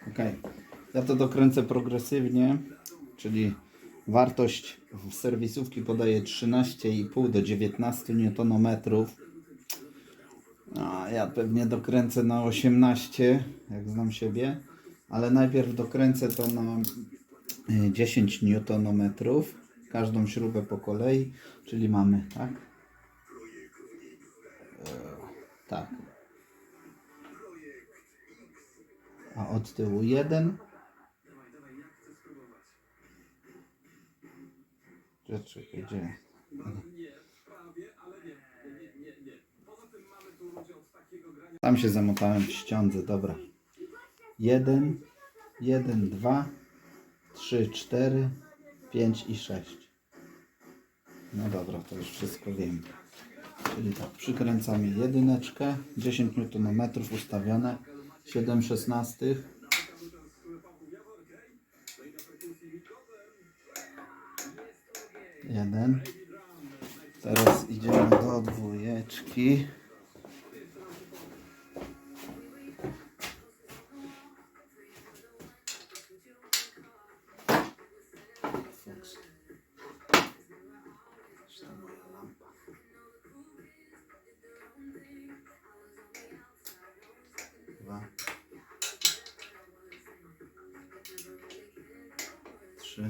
Ok, ja to dokręcę progresywnie, czyli wartość serwisówki podaje 13,5 do 19 Nm. A ja pewnie dokręcę na 18, jak znam siebie, ale najpierw dokręcę to na 10 Nm, każdą śrubę po kolei, czyli mamy tak, tak, a od tyłu 1. Czekaj, gdzie? Tam się zamotałem w ściądze, dobra. 1, 1, 2, 3, 4, 5 i 6. No dobra, to już wszystko wiem. Czyli tak, przykręcamy jedyneczkę, 10 Nm ustawione, 7/16. 1. Teraz idziemy do dwójeczki. Dwa, 3,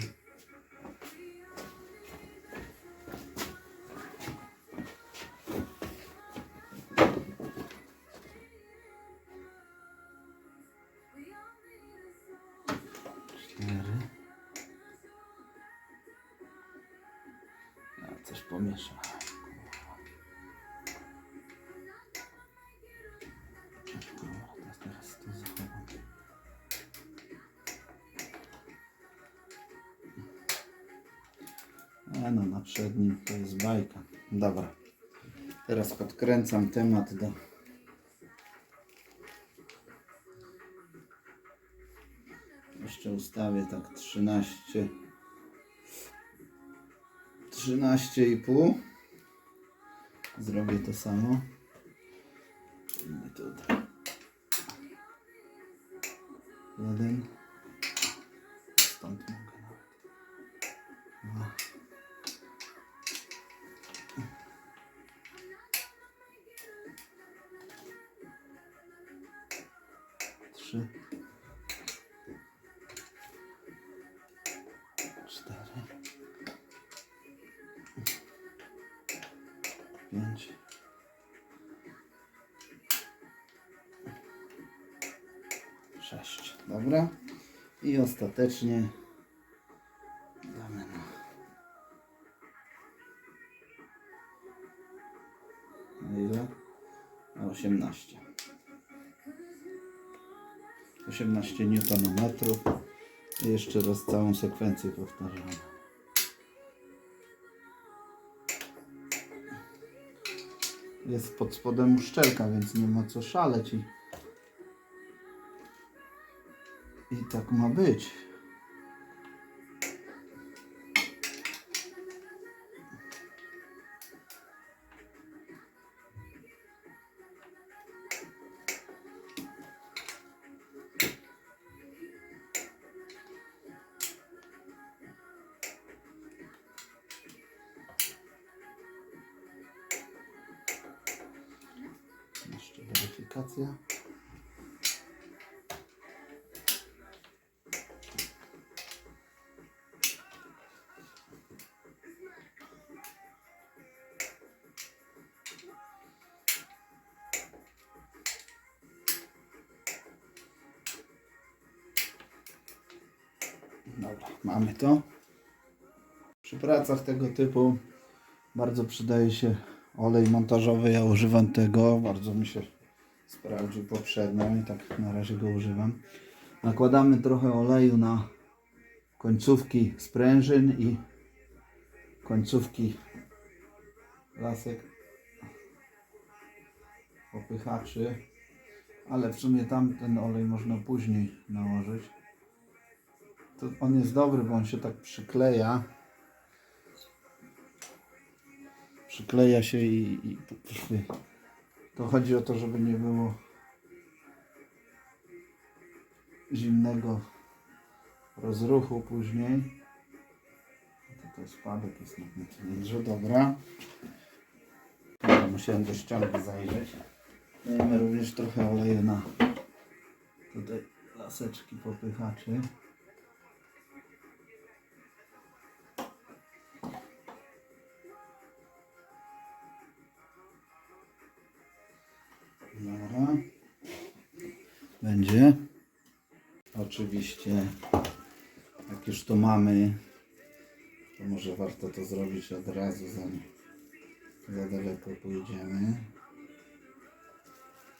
4. Ja coś pomieszałem. Teraz tu zachowam. No na przednim to jest bajka. Dobra. Teraz podkręcam temat do... Jeszcze ustawię tak 13,5. Zrobię to samo. I tutaj. 1. Stąd mogę nawet. 2. 3. 4. 5. 6. Dobra. I ostatecznie damy na ile? Na 18. 18 Nm. I jeszcze raz całą sekwencję powtarzamy. Jest pod spodem uszczelka, więc nie ma co szaleć. I tak ma być. Jeszcze weryfikacja. Dobra, mamy to. Przy pracach tego typu bardzo przydaje się olej montażowy. Ja używam tego, bardzo mi się sprawdził poprzednio i tak na razie go używam. Nakładamy trochę oleju na końcówki sprężyn i końcówki lasek popychaczy, ale w sumie tamten olej można później nałożyć. To on jest dobry, bo on się tak przykleja. Przykleja się i to chodzi o to, żeby nie było zimnego rozruchu później. Tutaj spadek jest na centymetrze, dobra. Musiałem do ścianki zajrzeć. Dajemy również trochę oleju na tutaj laseczki popychaczy. Dobra. Będzie. Oczywiście, jak już to mamy, to może warto to zrobić od razu, zanim za daleko pójdziemy.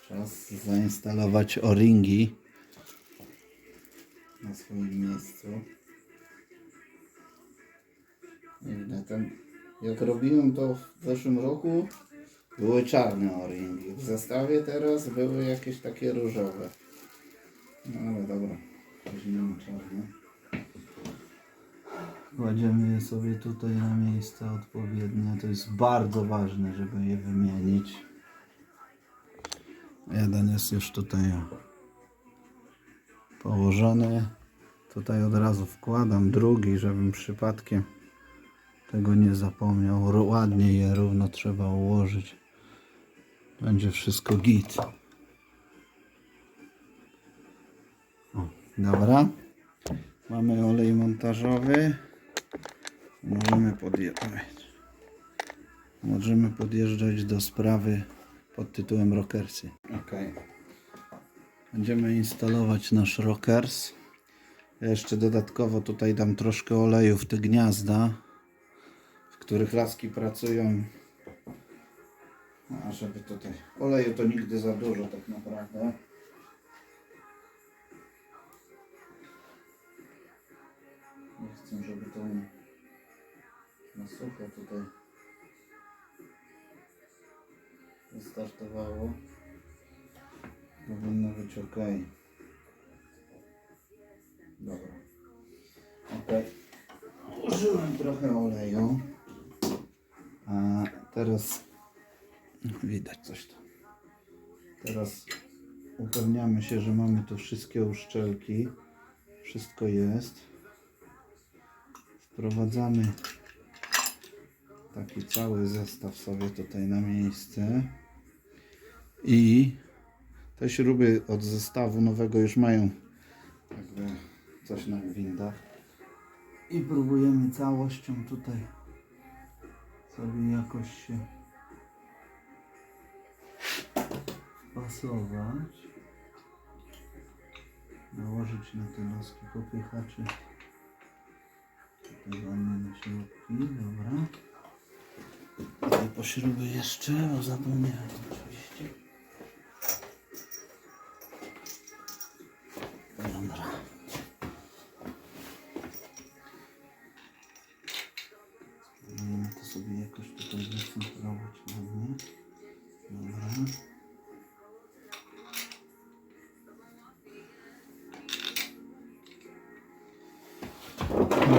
Czas zainstalować o-ringi na swoim miejscu. Nie wiem, jak robiłem to w zeszłym roku, były czarne o-ringi. W zestawie teraz były jakieś takie różowe. No ale dobra, weźmiemy czarne. Kładziemy je sobie tutaj na miejsca odpowiednie. To jest bardzo ważne, żeby je wymienić. Jeden jest już tutaj położony. Tutaj od razu wkładam drugi, żebym przypadkiem tego nie zapomniał. Ładnie je równo trzeba ułożyć. Będzie wszystko git. O, dobra. Mamy olej montażowy. Możemy podjeżdżać do sprawy pod tytułem Rockersy. Ok. Będziemy instalować nasz Rockers. Ja jeszcze dodatkowo tutaj dam troszkę oleju w te gniazda, w których laski pracują. A żeby tutaj oleju to nigdy za dużo tak naprawdę. Nie chcę, żeby to na sucho tutaj wystartowało. Powinno być ok. Dobra. Ok. Użyłem trochę oleju. A teraz widać coś tam. Teraz upewniamy się, że mamy tu wszystkie uszczelki. Wszystko jest. Wprowadzamy taki cały zestaw sobie tutaj na miejsce. I te śruby od zestawu nowego już mają jakby coś na gwintach. I próbujemy całością tutaj sobie jakoś się pasować. Nałożyć na te laski popychaczy. Tutaj walniemy śrubki, dobra. Tutaj po śruby jeszcze, bo zapomniałem oczywiście. Dobra. Spróbujemy to sobie jakoś tutaj wycentrować ładnie. Dobra.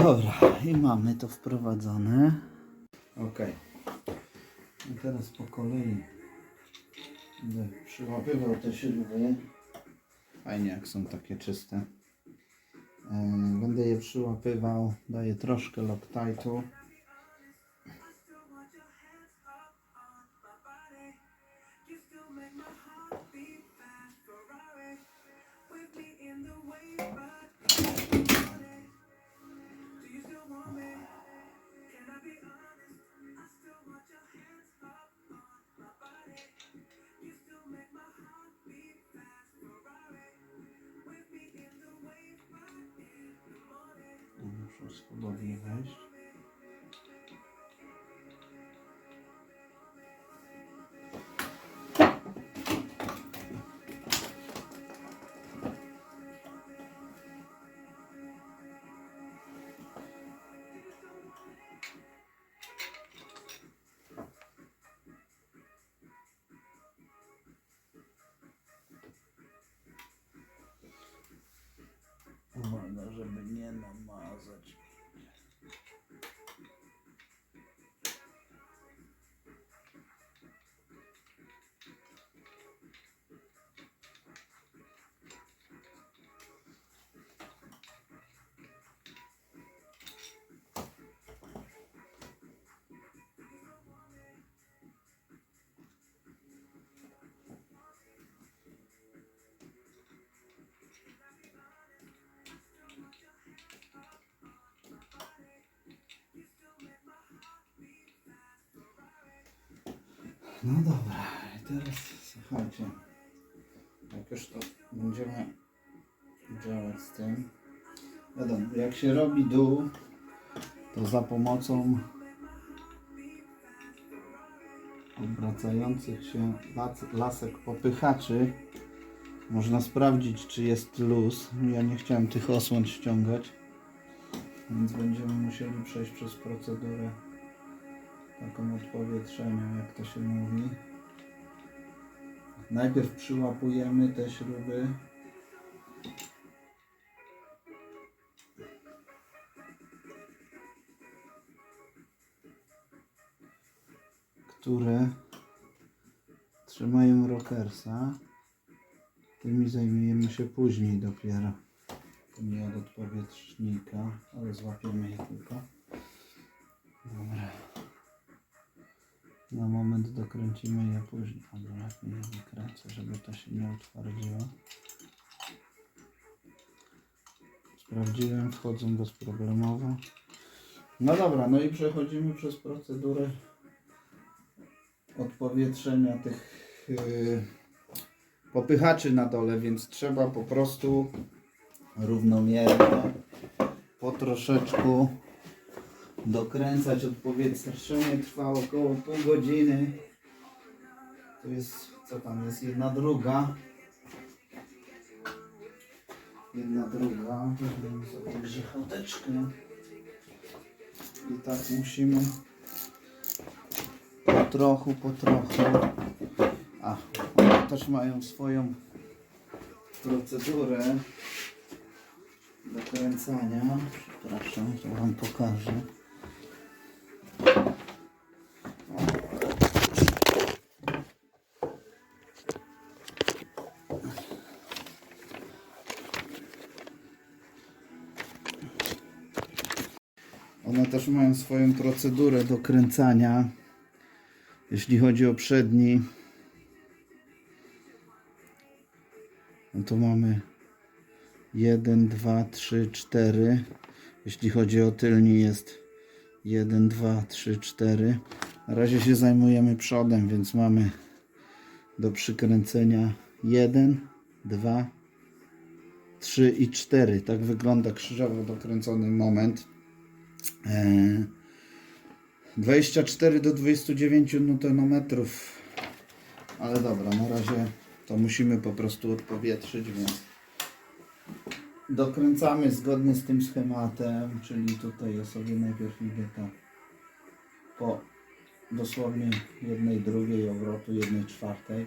Dobra, i mamy to wprowadzone. Ok. I teraz po kolei będę przyłapywał te śruby. Fajnie jak są takie czyste. Będę je przyłapywał, daję troszkę Loctitu. Muszę swobodnie wejść. Uwaga, żeby nie namazać. No dobra, i teraz słuchajcie, jak już to będziemy działać z tym, wiadomo, jak się robi dół, to za pomocą obracających się lasek popychaczy można sprawdzić, czy jest luz. Ja nie chciałem tych osłon ściągać, więc będziemy musieli przejść przez procedurę taką odpowietrzenia, jak to się mówi. Najpierw przyłapujemy te śruby, które trzymają rockersa. Tymi zajmiemy się później dopiero. Tymi od odpowietrznika, ale złapiemy je tylko. Dobra. Na moment dokręcimy je później. Albo lepiej je wykręcę, żeby to się nie utwardziło. Sprawdziłem, wchodzą bezproblemowo. No dobra, no i przechodzimy przez procedurę odpowietrzenia tych popychaczy na dole, więc trzeba po prostu równomiernie, po troszeczku dokręcać. Odpowietrzenie trwa około pół godziny. To jest, co tam jest, jedna druga. Weźmiemy sobie grzechoteczkę. I tak musimy po trochu. A, one też mają swoją procedurę dokręcania. Przepraszam, to wam pokażę. One też mają swoją procedurę dokręcania. Jeśli chodzi o przedni, no to mamy 1, 2, 3, 4. Jeśli chodzi o tylni, jest 1, 2, 3, 4. Na razie się zajmujemy przodem, więc mamy do przykręcenia 1, 2, 3 i 4. Tak wygląda krzyżowo dokręcony moment. 24 do 29 Nm. Ale dobra, na razie to musimy po prostu odpowietrzyć, więc dokręcamy zgodnie z tym schematem, czyli tutaj ja sobie najpierw idę tak po dosłownie 1/2 obrotu, 1/4.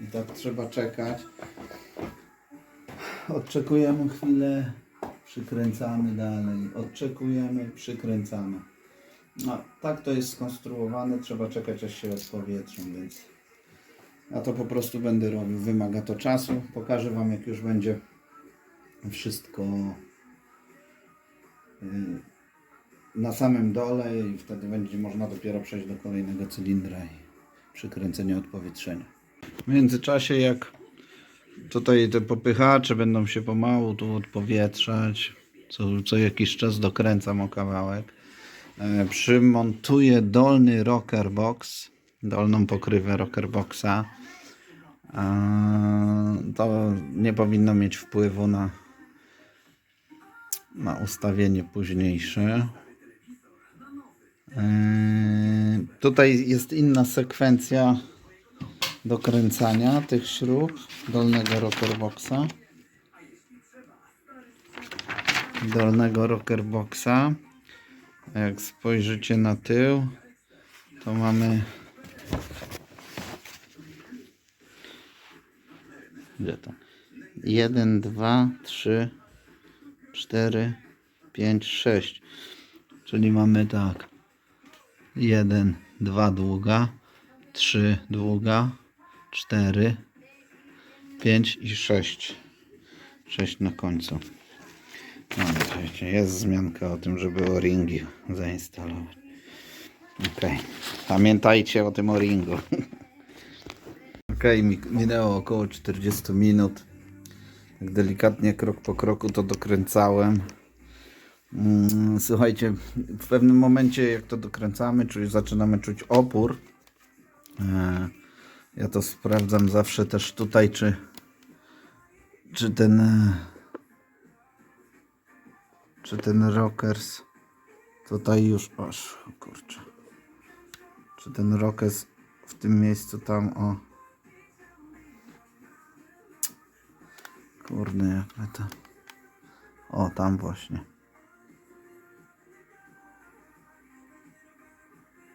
I tak trzeba czekać. Odczekujemy chwilę, przykręcamy dalej. Odczekujemy, przykręcamy. No, tak to jest skonstruowane. Trzeba czekać, aż się odpowietrzą, więc ja to po prostu będę robił. Wymaga to czasu. Pokażę wam, jak już będzie wszystko na samym dole i wtedy będzie można dopiero przejść do kolejnego cylindra i przykręcenia odpowietrzenia. W międzyczasie, jak tutaj te popychacze będą się pomału tu odpowietrzać, co jakiś czas dokręcam o kawałek, przymontuję dolny rocker box, dolną pokrywę rocker boxa. To nie powinno mieć wpływu na ustawienie późniejsze. Tutaj jest inna sekwencja dokręcania tych śrub dolnego rocker boxa. Jak spojrzycie na tył, to mamy, gdzie to? 1, 2, 3, 4, 5, 6. Czyli mamy tak: 1, 2 długa, 3 długa, 4, 5 i 6. 6 na końcu. No, jest wzmianka o tym, żeby o-ringi zainstalować. Ok, pamiętajcie o tym o-ringu. Ok, minęło około 40 minut. Tak delikatnie, krok po kroku to dokręcałem. Słuchajcie, w pewnym momencie jak to dokręcamy, czyli zaczynamy czuć opór, ja to sprawdzam zawsze też tutaj, czy ten rockers tutaj już, kurczę, czy ten rockers w tym miejscu tam, kurde, jak my to, tam właśnie.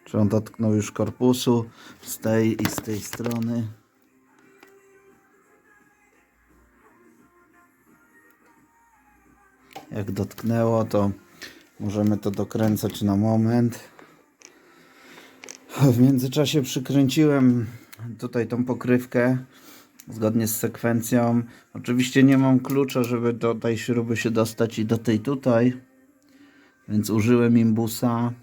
Czy on dotknął już korpusu z tej i z tej strony. Jak dotknęło, to możemy to dokręcać na moment. W międzyczasie przykręciłem tutaj tą pokrywkę zgodnie z sekwencją. Oczywiście nie mam klucza, żeby do tej śruby się dostać i do tej tutaj, więc użyłem imbusa.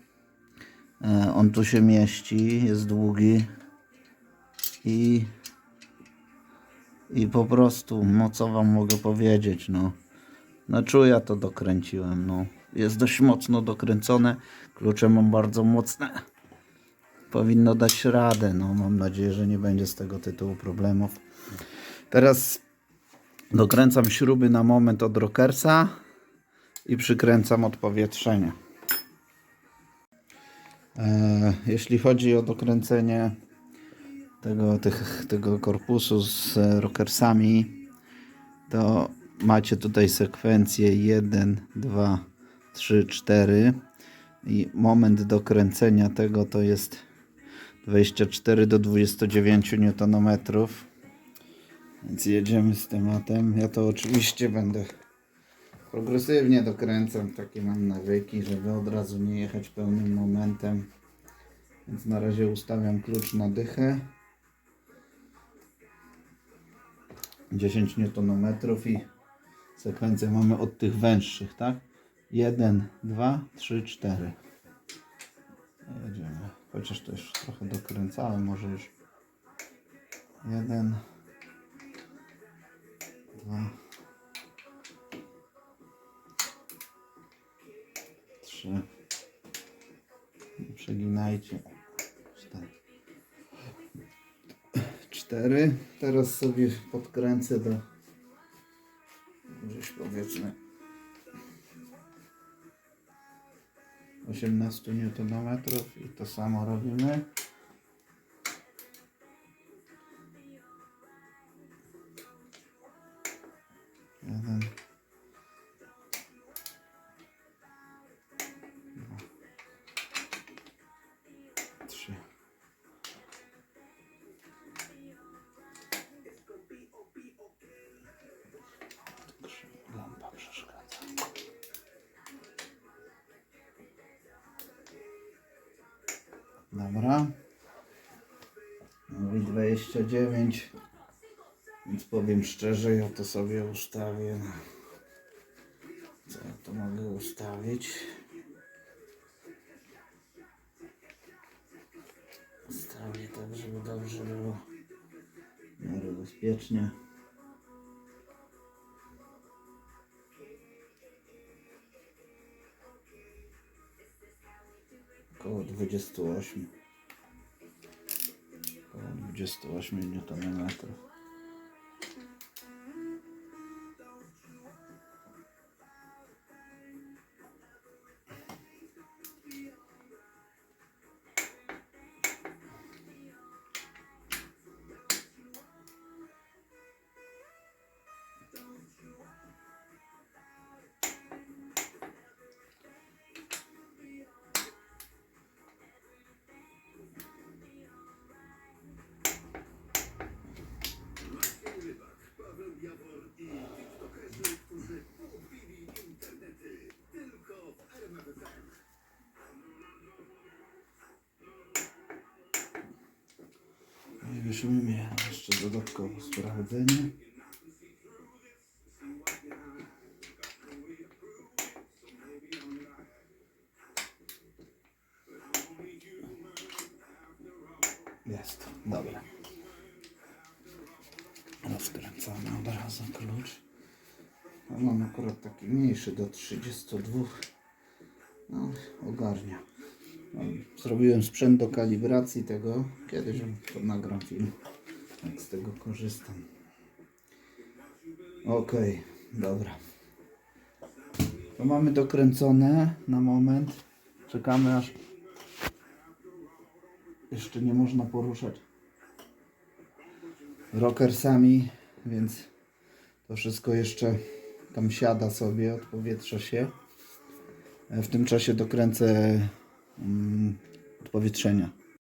On tu się mieści, jest długi i po prostu, no co wam mogę powiedzieć, na czuja to dokręciłem, jest dość mocno dokręcone, klucze mam bardzo mocne, powinno dać radę, mam nadzieję, że nie będzie z tego tytułu problemów. Teraz dokręcam śruby na moment od rockersa i przykręcam odpowietrzenie. Jeśli chodzi o dokręcenie tego korpusu z rockersami, to macie tutaj sekwencję 1, 2, 3, 4 i moment dokręcenia tego to jest 24 do 29 Nm. Więc jedziemy z tematem. Ja to oczywiście będę progresywnie dokręcam, takie mam nawyki, żeby od razu nie jechać pełnym momentem. Więc na razie ustawiam klucz na dychę. 10 Nm i sekwencję mamy od tych węższych, tak? 1, 2, 3, 4. Jedziemy. Chociaż to już trochę dokręcałem, może już 1, 2, 3. Nie przeginajcie. 4. Teraz sobie podkręcę do gdzieś powiedzmy 18 Nm i to samo robimy. Jeden. 2, 3. Lampa przeszkadza. Dobra. No i 29. Więc powiem szczerze, ja to sobie ustawię. Co ja to mogę ustawić? Ustawię tak, żeby dobrze było. W miarę bezpiecznie. Około 28. Około 28 Nm. Weźmiemy jeszcze dodatkowo sprawdzenie. Jest, dobra. Rozkręcamy od razu klucz. A mam akurat taki mniejszy do 32. No, ogarnia. No, zrobiłem sprzęt do kalibracji tego. Kiedyś to nagram film, jak z tego korzystam. Ok, dobra. To mamy dokręcone na moment. Czekamy aż jeszcze nie można poruszać rockersami, więc to wszystko jeszcze tam siada sobie, odpowietrza się. W tym czasie dokręcę odpowietrzenia.